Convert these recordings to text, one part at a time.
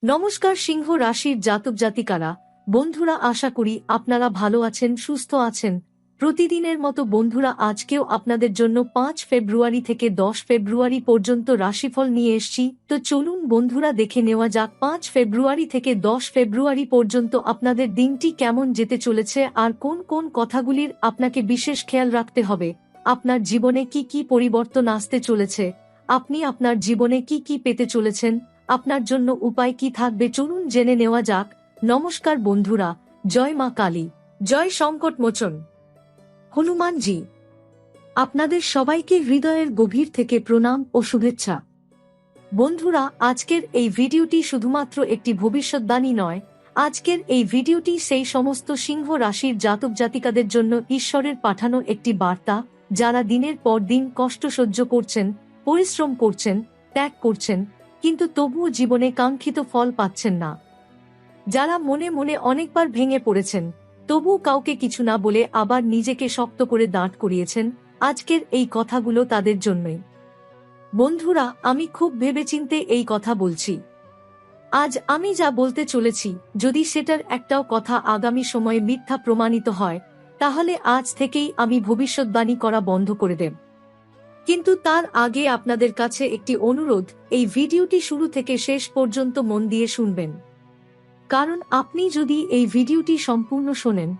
নমস্কার সিংহ রাশির জাতক জাতিকারা, বন্ধুরা, আশা করি আপনারা ভালো আছেন, সুস্থ আছেন। প্রতিদিনের মতো বন্ধুরা, আজকেও আপনাদের জন্য 5 ফেব্রুয়ারি থেকে 10 ফেব্রুয়ারি পর্যন্ত রাশিফল নিয়ে এসেছি। তো চলুন বন্ধুরা, দেখে নেওয়া যাক 5 ফেব্রুয়ারি থেকে 10 ফেব্রুয়ারি পর্যন্ত আপনাদের দিনটি কেমন যেতে চলেছে আর কোন কোন কথাগুলির আপনাকে বিশেষ খেয়াল রাখতে হবে। আপনার জীবনে কি কি পরিবর্তন আসতে চলেছে, আপনি আপনার জীবনে কি কি পেতে চলেছেন, আপনার জন্য উপায় কি থাকবে, চলুন জেনে নেওয়া যাক। নমস্কার বন্ধুরা, জয় মা কালী, জয় সংকট মোচন হনুমানজি। আপনাদের সবাইকে হৃদয়ের গভীর থেকে প্রণাম ও শুভেচ্ছা। বন্ধুরা, আজকের এই ভিডিওটি শুধুমাত্র একটি ভবিষ্যৎবাণী নয়, আজকের এই ভিডিওটি সেই সমস্ত সিংহ রাশির জাতক জাতিকাদের জন্য ঈশ্বরের পাঠানো একটি বার্তা, যারা দিনের পর দিন কষ্ট সহ্য করছেন, পরিশ্রম করছেন, ত্যাগ করছেন, কিন্তু তবুও জীবনে কাঙ্ক্ষিত ফল পাচ্ছেন না। যারা মনে মনে অনেকবার ভেঙে পড়েছেন, তবুও কাউকে কিছু না বলে আবার নিজেকে শক্ত করে দাঁড় করিয়েছেন, আজকের এই কথাগুলো তাদের জন্যই। বন্ধুরা, আমি খুব ভেবেচিন্তে এই কথা বলছি। আজ আমি যা বলতে চলেছি, যদি সেটার একটাও কথা আগামী সময়ে মিথ্যা প্রমাণিত হয়, তাহলে আজ থেকেই আমি ভবিষ্যৎবাণী করা বন্ধ করে দেব। কিন্তু তার আগে আপনাদের কাছে একটি অনুরোধ, এই ভিডিওটি শুরু থেকে শেষ পর্যন্ত মন দিয়ে শুনবেন। কারণ আপনি যদি এই ভিডিওটি সম্পূর্ণ শোনেন,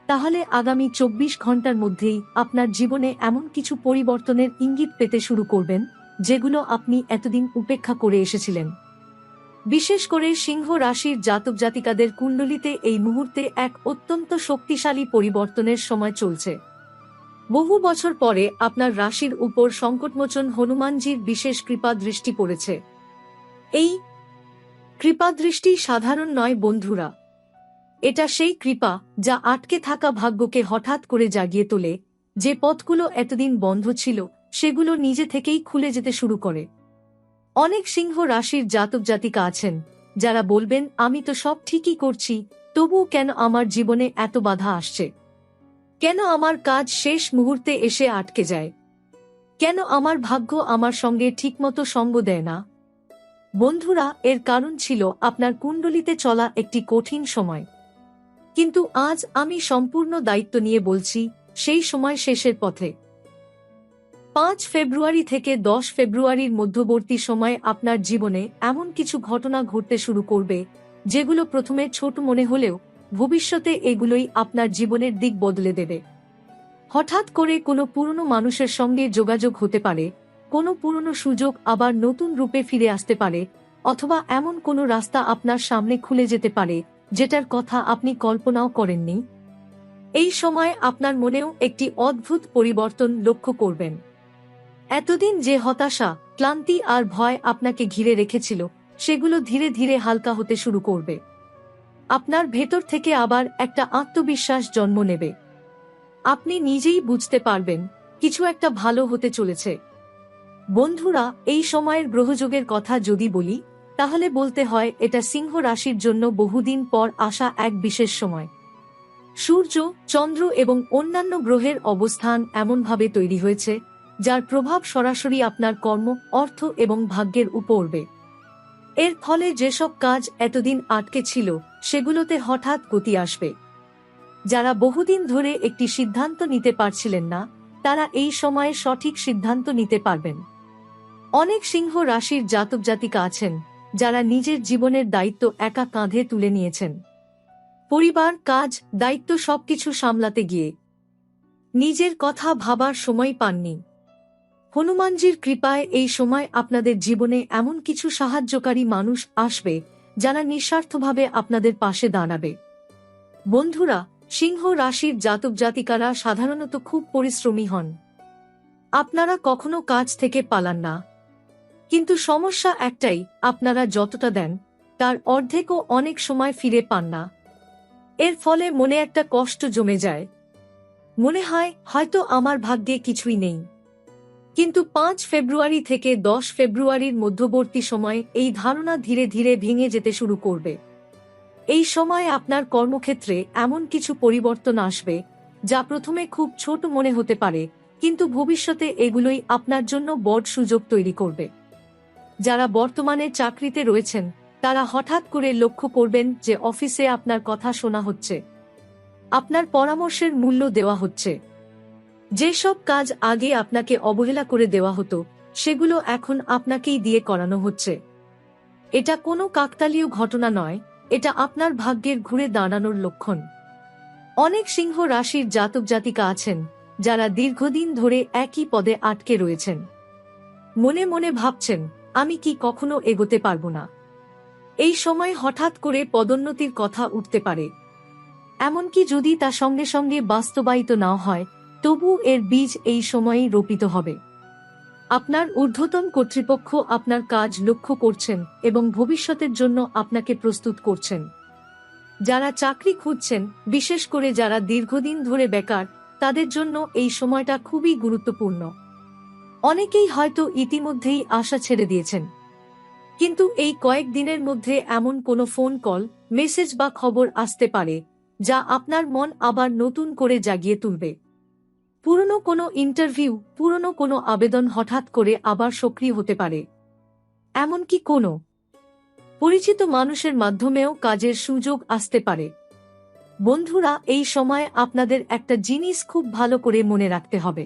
তাহলে আগামী 24 ঘন্টার মধ্যেই আপনার জীবনে এমন কিছু পরিবর্তনের ইঙ্গিত পেতে শুরু করবেন, যেগুলো আপনি এতদিন উপেক্ষা করে এসেছিলেন। বিশেষ করে সিংহ রাশির জাতক জাতিকাদের কুণ্ডলিতে এই মুহূর্তে এক অত্যন্ত শক্তিশালী পরিবর্তনের সময় চলছে। বহু বছর পরে আপনার রাশির উপর সংকটমোচন হনুমানজির বিশেষ কৃপা দৃষ্টি পড়েছে। এই কৃপাদৃষ্টি সাধারণ নয় বন্ধুরা, এটা সেই কৃপা যা আটকে থাকা ভাগ্যকে হঠাৎ করে জাগিয়ে তোলে। যে পথগুলো এতদিন বন্ধ ছিল, সেগুলো নিজে থেকেই খুলে যেতে শুরু করে। অনেক সিংহ রাশির জাতক জাতিকা আছেন, যারা বলবেন, আমি তো সব ঠিকই করছি, তবুও কেন আমার জীবনে এত বাধা আসছে? কেন আমার কাজ শেষ মুহূর্তে এসে আটকে যায়? কেন আমার ভাগ্য আমার সঙ্গে ঠিকমতো সঙ্গ দেয় না? বন্ধুরা, এর কারণ ছিল আপনার কুণ্ডলিতে চলা একটি কঠিন সময়। কিন্তু আজ আমি সম্পূর্ণ দায়িত্ব নিয়ে বলছি, সেই সময় শেষের পথে। 5 ফেব্রুয়ারি থেকে 10 ফেব্রুয়ারির মধ্যবর্তী সময় আপনার জীবনে এমন কিছু ঘটনা ঘটতে শুরু করবে, যেগুলো প্রথমে ছোট মনে হলেও ভবিষ্যতে এগুলোই আপনার জীবনের দিক বদলে দেবে। হঠাৎ করে কোনো পুরনো মানুষের সঙ্গে যোগাযোগ হতে পারে, কোনো পুরনো সুযোগ আবার নতুন রূপে ফিরে আসতে পারে, অথবা এমন কোনো রাস্তা আপনার সামনে খুলে যেতে পারে, যেটার কথা আপনি কল্পনাও করেননি। এই সময় আপনার মনেও একটি অদ্ভুত পরিবর্তন লক্ষ্য করবেন। এতদিন যে হতাশা, ক্লান্তি আর ভয় আপনাকে ঘিরে রেখেছিল, সেগুলো ধীরে ধীরে হালকা হতে শুরু করবে। আপনার ভেতর থেকে আবার একটা আত্মবিশ্বাস জন্ম নেবে। আপনি নিজেই বুঝতে পারবেন, কিছু একটা ভালো হতে চলেছে। বন্ধুরা, এই সময়ের গ্রহযোগের কথা যদি বলি, তাহলে বলতে হয় এটা সিংহ রাশির জন্য বহুদিন পর আসা এক বিশেষ সময়। সূর্য, চন্দ্র এবং অন্যান্য গ্রহের অবস্থান এমনভাবে তৈরি হয়েছে, যার প্রভাব সরাসরি আপনার কর্ম, অর্থ এবং ভাগ্যের উপর পড়বে। এর ফলে যেসব কাজ এতদিন আটকে ছিল, সেগুলোতে হঠাৎ গতি আসবে। যারা বহুদিন ধরে একটি সিদ্ধান্ত নিতে পারছিলেন না, তারা এই সময়ে সঠিক সিদ্ধান্ত নিতে পারবেন। অনেক সিংহ রাশির জাতক জাতিকা আছেন, যারা নিজের জীবনের দায়িত্ব একা কাঁধে তুলে নিয়েছেন। পরিবার, কাজ, দায়িত্ব সবকিছু সামলাতে গিয়ে নিজের কথা ভাবার সময় পাননি। হনুমানজির কৃপায় এই সময় আপনাদের জীবনে এমন কিছু সাহায্যকারী মানুষ আসবে, যারা নিঃস্বার্থভাবে আপনাদের পাশে দাঁড়াবে। বন্ধুরা, সিংহ রাশির জাতক জাতিকারা সাধারণত খুব পরিশ্রমী হন। আপনারা কখনো কাজ থেকে পালান না, কিন্তু সমস্যা একটাই, আপনারা যতটা দেন, তার অর্ধেকও অনেক সময় ফিরে পান না। এর ফলে মনে একটা কষ্ট জমে যায়। মনে হয় হয়তো আমার ভাগ্যে কিছুই নেই। কিন্তু 5 ফেব্রুয়ারি থেকে 10 ফেব্রুয়ারির মধ্যবর্তী সময়ে এই ধারণা ধীরে ধীরে ভেঙে যেতে শুরু করবে। এই সময় আপনার কর্মক্ষেত্রে এমন কিছু পরিবর্তন আসবে, যা প্রথমে খুব ছোট মনে হতে পারে, কিন্তু ভবিষ্যতে এগুলোই আপনার জন্য বড় সুযোগ তৈরি করবে। যারা বর্তমানে চাকরিতে রয়েছেন, তারা হঠাৎ করে লক্ষ্য করবেন যে অফিসে আপনার কথা শোনা হচ্ছে, আপনার পরামর্শের মূল্য দেওয়া হচ্ছে। যেসব কাজ আগে আপনাকে অবহেলা করে দেওয়া হতো, সেগুলো এখন আপনাকেই দিয়ে করানো হচ্ছে। এটা কোনো কাকতালীয় ঘটনা নয়, এটা আপনার ভাগ্যের ঘুরে দাঁড়ানোর লক্ষণ। অনেক সিংহ রাশির জাতক জাতিকা আছেন যারা দীর্ঘদিন ধরে একই পদে আটকে রয়েছেন। মনে মনে ভাবছেন, আমি কি কখনো এগোতে পারবো না। এই সময় হঠাৎ করে পদোন্নতির কথা উঠতে পারে। এমনকি যদি তা সঙ্গে সঙ্গে বাস্তবায়িত না হয়, তবু এর বীজ এই সময়েই রোপিত হবে। আপনার ঊর্ধ্বতন কর্তৃপক্ষ আপনার কাজ লক্ষ্য করছেন এবং ভবিষ্যতের জন্য আপনাকে প্রস্তুত করছেন। যারা চাকরি খুঁজছেন, বিশেষ করে যারা দীর্ঘদিন ধরে বেকার, তাদের জন্য এই সময়টা খুবই গুরুত্বপূর্ণ। অনেকেই হয়তো ইতিমধ্যেই আশা ছেড়ে দিয়েছেন, কিন্তু এই কয়েক দিনের মধ্যে এমন কোনো ফোন কল, মেসেজ বা খবর আসতে পারে যা আপনার মন আবার নতুন করে জাগিয়ে তুলবে। পুরনো কোনো ইন্টারভিউ, পুরনো কোনো আবেদন হঠাৎ করে আবার সক্রিয় হতে পারে। এমনকি কোনো পরিচিত মানুষের মাধ্যমেও কাজের সুযোগ আসতে পারে। বন্ধুরা, এই সময় আপনাদের একটা জিনিস খুব ভালো করে মনে রাখতে হবে।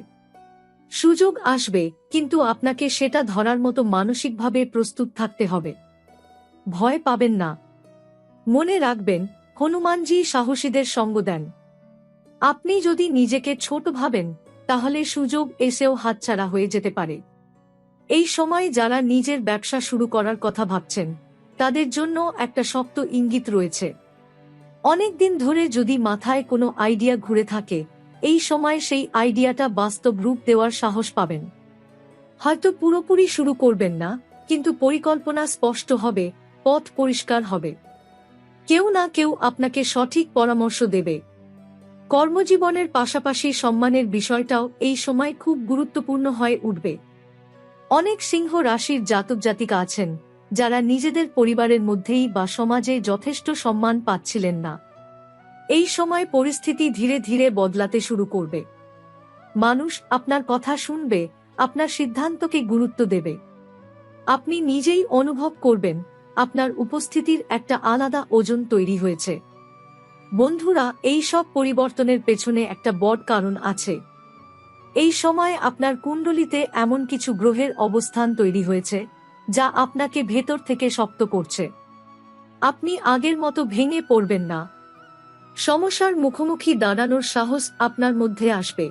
সুযোগ আসবে, কিন্তু আপনাকে সেটা ধরার মতো মানসিকভাবে প্রস্তুত থাকতে হবে। ভয় পাবেন না। মনে রাখবেন, হনুমানজি সাহসীদের সঙ্গ দেন। আপনি যদি নিজেকে ছোট ভাবেন, তাহলে সুযোগ এসেও হাতছাড়া হয়ে যেতে পারে। এই সময় যারা নিজের ব্যবসা শুরু করার কথা ভাবছেন, তাদের জন্য একটা শক্ত ইঙ্গিত রয়েছে। অনেক দিন ধরে যদি মাথায় কোনো আইডিয়া ঘুরে থাকে, এই সময় সেই আইডিয়াটা বাস্তব রূপ দেওয়ার সাহস পাবেন। হয়তো পুরোপুরি শুরু করবেন না, কিন্তু পরিকল্পনা স্পষ্ট হবে, পথ পরিষ্কার হবে। কেউ না কেউ আপনাকে সঠিক পরামর্শ দেবে। কর্মজীবনের পাশাপাশি সম্মানের বিষয়টাও এই সময় খুব গুরুত্বপূর্ণ হয়ে উঠবে। অনেক সিংহ রাশির জাতক জাতিকা আছেন যারা নিজেদের পরিবারের মধ্যেই বা সমাজে যথেষ্ট সম্মান পাচ্ছিলেন না। এই সময় পরিস্থিতি ধীরে ধীরে বদলাতে শুরু করবে। মানুষ আপনার কথা শুনবে, আপনার সিদ্ধান্তকে গুরুত্ব দেবে। আপনি নিজেই অনুভব করবেন আপনার উপস্থিতির একটা আলাদা ওজন তৈরি হয়েছে। বন্ধুরা, এই সব পরিবর্তনের পেছনে একটা বড় কারণ আছে। এই সময় আপনার কুণ্ডলিতে এমন কিছু গ্রহের অবস্থান তৈরি হয়েছে যা আপনাকে ভেতর থেকে শক্ত করছে। আপনি আগের মতো ভেঙে পড়বেন না। সমস্যার মুখোমুখি দাঁড়ানোর সাহস আপনার মধ্যে আসবে।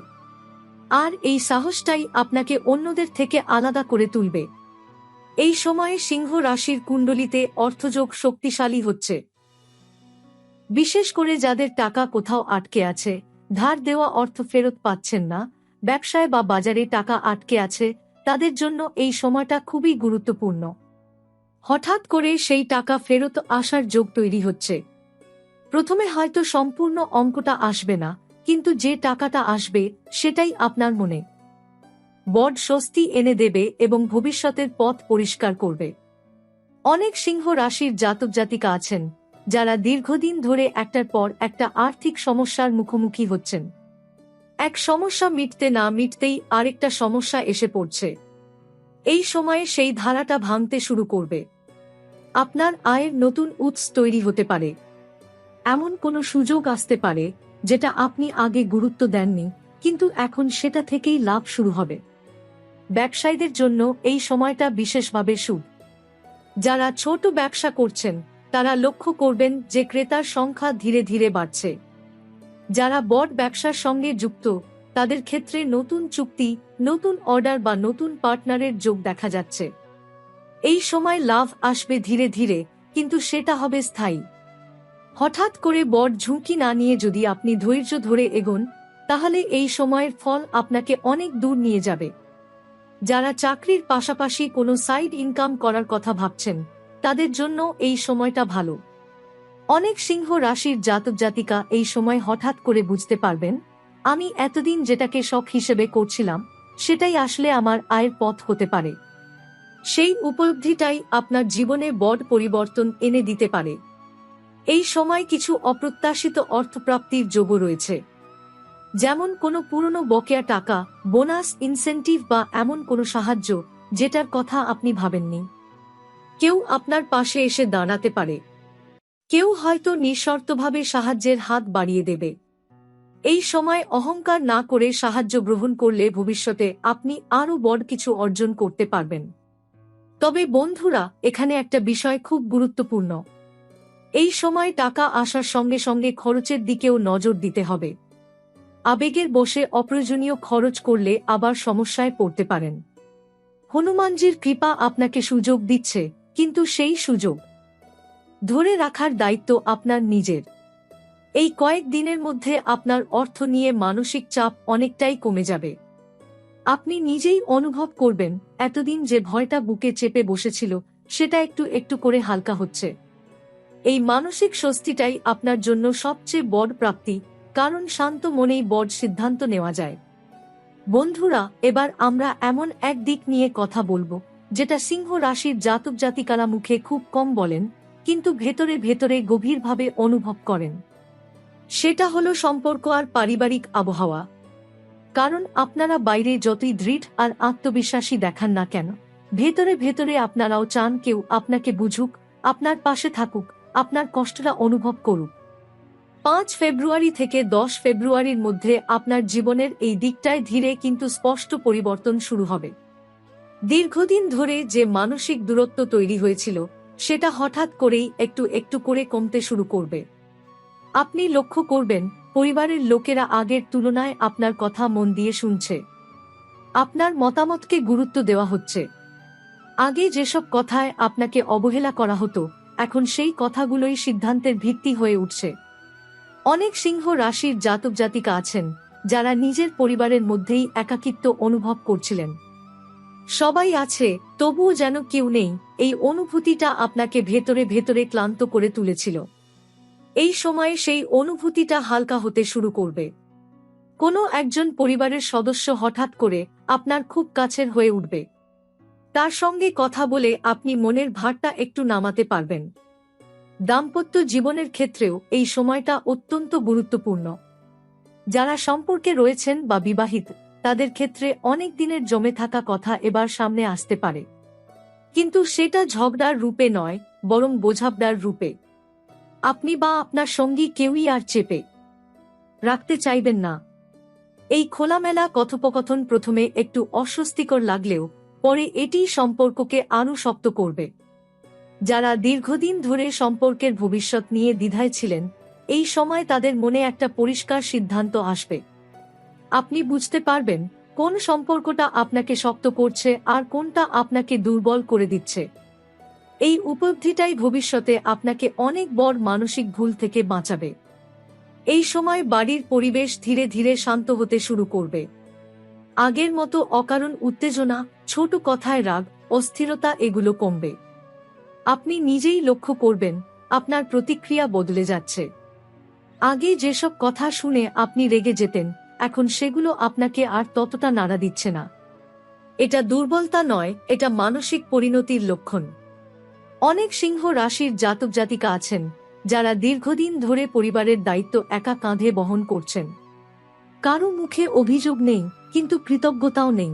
আর এই সাহসটাই আপনাকে অন্যদের থেকে আলাদা করে তুলবে। এই সময়ে সিংহ রাশির কুণ্ডলিতে অর্থযোগ শক্তিশালী হচ্ছে। বিশেষ করে যাদের টাকা কোথাও আটকে আছে, ধার দেওয়া অর্থ ফেরত পাচ্ছেন না, ব্যবসায় বা বাজারে টাকা আটকে আছে, তাদের জন্য এই সময়টা খুবই গুরুত্বপূর্ণ। হঠাৎ করে সেই টাকা ফেরত আসার যোগ তৈরি হচ্ছে। প্রথমে হয়তো সম্পূর্ণ অঙ্কটা আসবে না, কিন্তু যে টাকাটা আসবে সেটাই আপনার মনে বড় স্বস্তি এনে দেবে এবং ভবিষ্যতের পথ পরিষ্কার করবে। অনেক সিংহ রাশির জাতক জাতিকা আছেন যারা দীর্ঘদিন ধরে একটার পর একটা আর্থিক সমস্যার মুখোমুখি হচ্ছেন। এক সমস্যা মিটতে না মিটতেই আরেকটা সমস্যা এসে পড়ছে। এই সময়ে সেই ধারাটা ভাঙতে শুরু করবে। আপনার আয়ের নতুন উৎস তৈরি হতে পারে। এমন কোনো সুযোগ আসতে পারে যেটা আপনি আগে গুরুত্ব দেননি, কিন্তু এখন সেটা থেকেই লাভ শুরু হবে। ব্যবসায়ীদের জন্য এই সময়টা বিশেষভাবে শুভ। যারা ছোট ব্যবসা করছেন, তারা লক্ষ্য করবেন যে ক্রেতার সংখ্যা ধীরে ধীরে বাড়ছে। যারা বড় ব্যবসার সঙ্গে যুক্ত, তাদের ক্ষেত্রে নতুন চুক্তি, নতুন অর্ডার বা নতুন পার্টনারের যোগ দেখা যাচ্ছে। এই সময় লাভ আসবে ধীরে ধীরে, কিন্তু সেটা হবে স্থায়ী। হঠাৎ করে বড় ঝুঁকি না নিয়ে যদি আপনি ধৈর্য ধরে এগোন, তাহলে এই সময়ের ফল আপনাকে অনেক দূর নিয়ে যাবে। যারা চাকরির পাশাপাশি কোনো সাইড ইনকাম করার কথা ভাবছেন, তাদের জন্য এই সময়টা ভালো। অনেক সিংহ রাশির জাতক জাতিকা এই সময় হঠাৎ করে বুঝতে পারবেন, আমি এতদিন যেটাকে শখ হিসেবে করছিলাম, সেটাই আসলে আমার আয়ের পথ হতে পারে। সেই উপলব্ধিটাই আপনার জীবনে বড় পরিবর্তন এনে দিতে পারে। এই সময় কিছু অপ্রত্যাশিত অর্থপ্রাপ্তির যোগও রয়েছে, যেমন কোনো পুরনো বকেয়া টাকা, বোনাস, ইনসেন্টিভ বা এমন কোনো সাহায্য যেটার কথা আপনি ভাবেননি। কেউ আপনার পাশে এসে দাঁড়াতে পারে, কেউ হয়তো নিঃশর্তভাবে সাহায্যের হাত বাড়িয়ে দেবে। এই সময় অহংকার না করে সাহায্য গ্রহণ করলে ভবিষ্যতে আপনি আরও বড় কিছু অর্জন করতে পারবেন। তবে বন্ধুরা, এখানে একটা বিষয় খুব গুরুত্বপূর্ণ। এই সময় টাকা আসার সঙ্গে সঙ্গে খরচের দিকেও নজর দিতে হবে। আবেগের বশে অপ্রয়োজনীয় খরচ করলে আবার সমস্যায় পড়তে পারেন। হনুমানজির কৃপা আপনাকে সুযোগ দিচ্ছে, কিন্তু সেই সুযোগ ধরে রাখার দায়িত্ব আপনার নিজের। এই কয়েক দিনের মধ্যে আপনার অর্থ নিয়ে মানসিক চাপ অনেকটাই কমে যাবে। আপনি নিজেই অনুভব করবেন এতদিন যে ভয়টা বুকে চেপে বসেছিল সেটা একটু একটু করে হালকা হচ্ছে। এই মানসিক স্বস্তিটাই আপনার জন্য সবচেয়ে বড় প্রাপ্তি, কারণ শান্ত মনেই বড় সিদ্ধান্ত নেওয়া যায়। বন্ধুরা, এবার আমরা এমন এক দিক নিয়ে কথা বলবো যেটা সিংহ রাশির জাতক জাতিকারা মুখে খুব কম বলেন, কিন্তু ভেতরে ভেতরে গভীরভাবে অনুভব করেন। সেটা হলো সম্পর্ক আর পারিবারিক আবহাওয়া। কারণ আপনারা বাইরে যতই দৃঢ় আর আত্মবিশ্বাসী দেখান না কেন, ভেতরে ভেতরে আপনারাও চান কেউ আপনাকে বুঝুক, আপনার পাশে থাকুক, আপনার কষ্টটা অনুভব করুক। 5 ফেব্রুয়ারি থেকে 10 ফেব্রুয়ারির মধ্যে আপনার জীবনের এই দিকটায় ধীরে কিন্তু স্পষ্ট পরিবর্তন শুরু হবে। দীর্ঘদিন ধরে যে মানসিক দূরত্ব তৈরি হয়েছিল সেটা হঠাৎ করেই একটু একটু করে কমতে শুরু করবে। আপনি লক্ষ্য করবেন পরিবারের লোকেরা আগের তুলনায় আপনার কথা মন দিয়ে শুনছে। আপনার মতামতকে গুরুত্ব দেওয়া হচ্ছে। আগে যেসব কথায় আপনাকে অবহেলা করা হতো, এখন সেই কথাগুলোই সিদ্ধান্তের ভিত্তি হয়ে উঠছে। অনেক সিংহ রাশির জাতক জাতিকা আছেন যারা নিজের পরিবারের মধ্যেই একাকিত্ব অনুভব করছিলেন। সবাই আছে, তবুও যেন কেউ নেই, এই অনুভূতিটা আপনাকে ভেতরে ভেতরে ক্লান্ত করে তুলেছিল। এই সময়ে সেই অনুভূতিটা হালকা হতে শুরু করবে। কোনো একজন পরিবারের সদস্য হঠাৎ করে আপনার খুব কাছের হয়ে উঠবে। তার সঙ্গে কথা বলে আপনি মনের ভারটা একটু নামাতে পারবেন। দাম্পত্য জীবনের ক্ষেত্রেও এই সময়টা অত্যন্ত গুরুত্বপূর্ণ। যারা সম্পর্কে রয়েছেন বা বিবাহিত, তাদের ক্ষেত্রে অনেক দিনের জমে থাকা কথা এবার সামনে আসতে পারে, কিন্তু সেটা ঝগড়ার রূপে নয়, বরং বোঝাপড়ার রূপে। আপনি বা আপনার সঙ্গী কেউই আর চেপে রাখতে চাইবেন না। এই খোলামেলা কথোপকথন প্রথমে একটু অস্বস্তিকর লাগলেও পরে এটিই সম্পর্ককে আরও শক্ত করবে। যারা দীর্ঘদিন ধরে সম্পর্কের ভবিষ্যৎ নিয়ে দ্বিধায় ছিলেন, এই সময় তাদের মনে একটা পরিষ্কার সিদ্ধান্ত আসবে। আপনি বুঝতে পারবেন কোন সম্পর্কটা আপনাকে শক্ত করছে আর কোনটা আপনাকে দুর্বল করে দিচ্ছে। এই উপলব্ধিটাই ভবিষ্যতে আপনাকে অনেক বড় মানসিক ভুল থেকে বাঁচাবে। এই সময় বাড়ির পরিবেশ ধীরে ধীরে শান্ত হতে শুরু করবে। আগের মতো অকারণ উত্তেজনা, ছোট কথায় রাগ, অস্থিরতা এগুলো কমবে। আপনি নিজেই লক্ষ্য করবেন আপনার প্রতিক্রিয়া বদলে যাচ্ছে। আগে যেসব কথা শুনে আপনি রেগে যেতেন, এখন সেগুলো আপনাকে আর ততটা নাড়া দিচ্ছে না। এটা দুর্বলতা নয়, এটা মানসিক পরিণতির লক্ষণ। অনেক সিংহ রাশির জাতক জাতিকা আছেন যারা দীর্ঘদিন ধরে পরিবারের দায়িত্ব একা কাঁধে বহন করছেন। কারো মুখে অভিযোগ নেই, কিন্তু কৃতজ্ঞতাও নেই।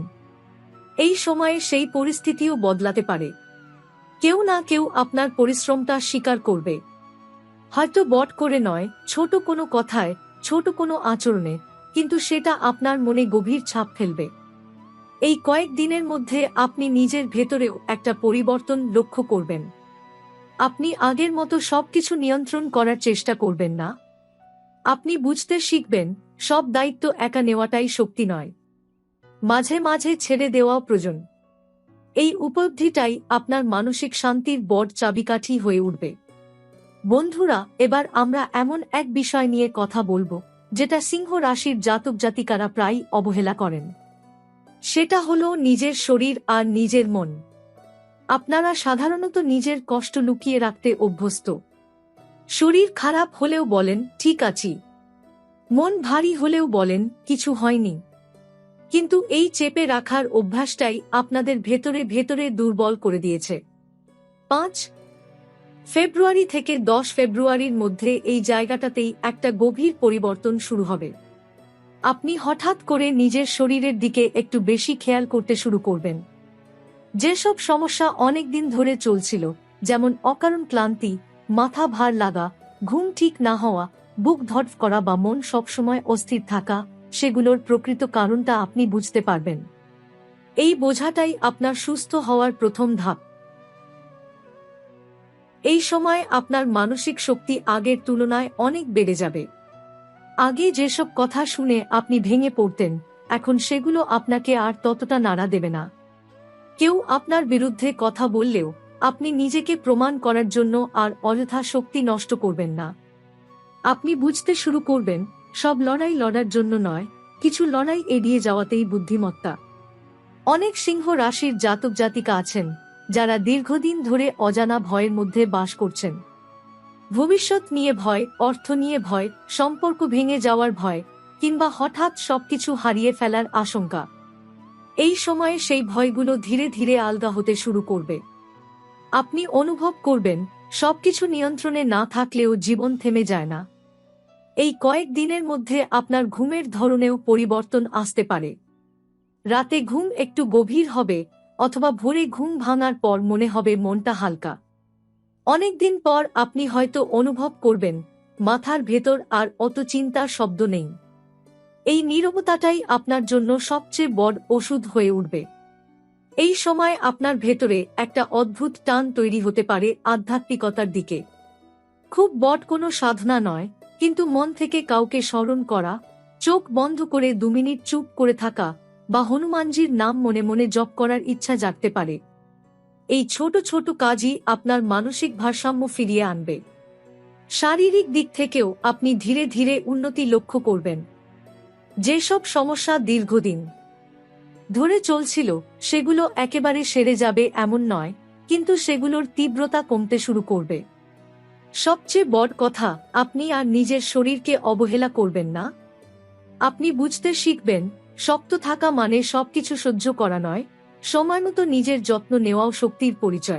এই সময়ে সেই পরিস্থিতিও বদলাতে পারে। কেউ না কেউ আপনার পরিশ্রমটা স্বীকার করবে, হয়তো বট করে নয়, ছোট কোনো কথায়, ছোট কোনো আচরণে, কিন্তু সেটা আপনার মনে গভীর ছাপ ফেলবে। এই কয়েক দিনের মধ্যে আপনি নিজের ভেতরেও একটা পরিবর্তন লক্ষ্য করবেন। আপনি আগের মতো সবকিছু নিয়ন্ত্রণ করার চেষ্টা করবেন না। আপনি বুঝতে শিখবেন সব দায়িত্ব একা নেওয়াটাই শক্তি নয়, মাঝে মাঝে ছেড়ে দেওয়াও প্রয়োজন। এই উপলব্ধিটাই আপনার মানসিক শান্তির বড় চাবিকাঠি হয়ে উঠবে। বন্ধুরা, এবার আমরা এমন এক বিষয় নিয়ে কথা বলবো যেটা সিংহ রাশির জাতক জাতিকারা প্রায় অবহেলা করেন। সেটা হলো নিজের শরীর আর নিজের মন। আপনারা সাধারণত নিজের কষ্ট লুকিয়ে রাখতে অভ্যস্ত। শরীর খারাপ হলেও বলেন ঠিক আছি, মন ভারী হলেও বলেন কিছু হয়নি। কিন্তু এই চেপে রাখার অভ্যাসটাই আপনাদের ভেতরে ভেতরে দুর্বল করে দিয়েছে। 5 ফেব্রুয়ারি থেকে 10 ফেব্রুয়ারির মধ্যে এই জায়গাটাতেই একটা গভীর পরিবর্তন শুরু হবে। আপনি হঠাৎ করে নিজের শরীরের দিকে একটু বেশি খেয়াল করতে শুরু করবেন। যেসব সমস্যা অনেক দিন ধরে চলছিল, যেমন অকারণ ক্লান্তি, মাথা ভার লাগা, ঘুম ঠিক না হওয়া, বুক ধড়ফড় করা বা মন সবসময় অস্থির থাকা, সেগুলোর প্রকৃত কারণটা আপনি বুঝতে পারবেন। এই বোঝাটাই আপনার সুস্থ হওয়ার প্রথম ধাপ। এই সময় আপনার মানসিক শক্তি আগের তুলনায় অনেক বেড়ে যাবে। আগে যেসব কথা শুনে আপনি ভেঙে পড়তেন, এখন সেগুলো আপনাকে আর ততটা নাড়া দেবে না। কেউ আপনার বিরুদ্ধে কথা বললেও আপনি নিজেকে প্রমাণ করার জন্য আর অযথা শক্তি নষ্ট করবেন না। আপনি বুঝতে শুরু করবেন, সব লড়াই লড়ার জন্য নয়, কিছু লড়াই এড়িয়ে যাওয়াতেই বুদ্ধিমত্তা। অনেক সিংহ রাশির জাতক জাতিকা আছেন যারা দীর্ঘদিন ধরে অজানা ভয়ের মধ্যে বাস করছেন। ভবিষ্যৎ নিয়ে ভয়, অর্থ নিয়ে ভয়, সম্পর্ক ভেঙে যাওয়ার ভয়, কিংবা হঠাৎ সবকিছু হারিয়ে ফেলার আশঙ্কা। এই সময়ে সেই ভয়গুলো ধীরে ধীরে আলগা হতে শুরু করবে। আপনি অনুভব করবেন, সবকিছু নিয়ন্ত্রণে না থাকলেও জীবন থেমে যায় না। এই কয়েক দিনের মধ্যে আপনার ঘুমের ধরনেও পরিবর্তন আসতে পারে। রাতে ঘুম একটু গভীর হবে, অথবা ভোরে ঘুম ভাঙার পর মনে হবে মনটা হালকা। অনেকদিন পর আপনি হয়তো অনুভব করবেন, মাথার ভেতর আর অত চিন্তার শব্দ নেই। এই নীরবতাটাই আপনার জন্য সবচেয়ে বড় ওষুধ হয়ে উঠবে। এই সময় আপনার ভেতরে একটা অদ্ভুত টান তৈরি হতে পারে আধ্যাত্মিকতার দিকে। খুব বড় কোনো সাধনা নয়, কিন্তু মন থেকে কাউকে স্মরণ করা, চোখ বন্ধ করে 2 মিনিট চুপ করে থাকা, বা হনুমানজির নাম মনে মনে জপ করার ইচ্ছা জাগতে পারে। এই ছোট ছোট কাজই আপনার মানসিক ভারসাম্য ফিরিয়ে আনবে। শারীরিক দিক থেকেও আপনি ধীরে ধীরে উন্নতি লক্ষ্য করবেন। যেসব সমস্যা দীর্ঘদিন ধরে চলছিল, সেগুলো একেবারে সেরে যাবে এমন নয়, কিন্তু সেগুলোর তীব্রতা কমতে শুরু করবে। সবচেয়ে বড় কথা, আপনি আর নিজের শরীরকে অবহেলা করবেন না। আপনি বুঝতে শিখবেন, শক্ত থাকা মানে সবকিছু সহ্য করা নয়, সময়মতো নিজের যত্ন নেওয়াও শক্তির পরিচয়।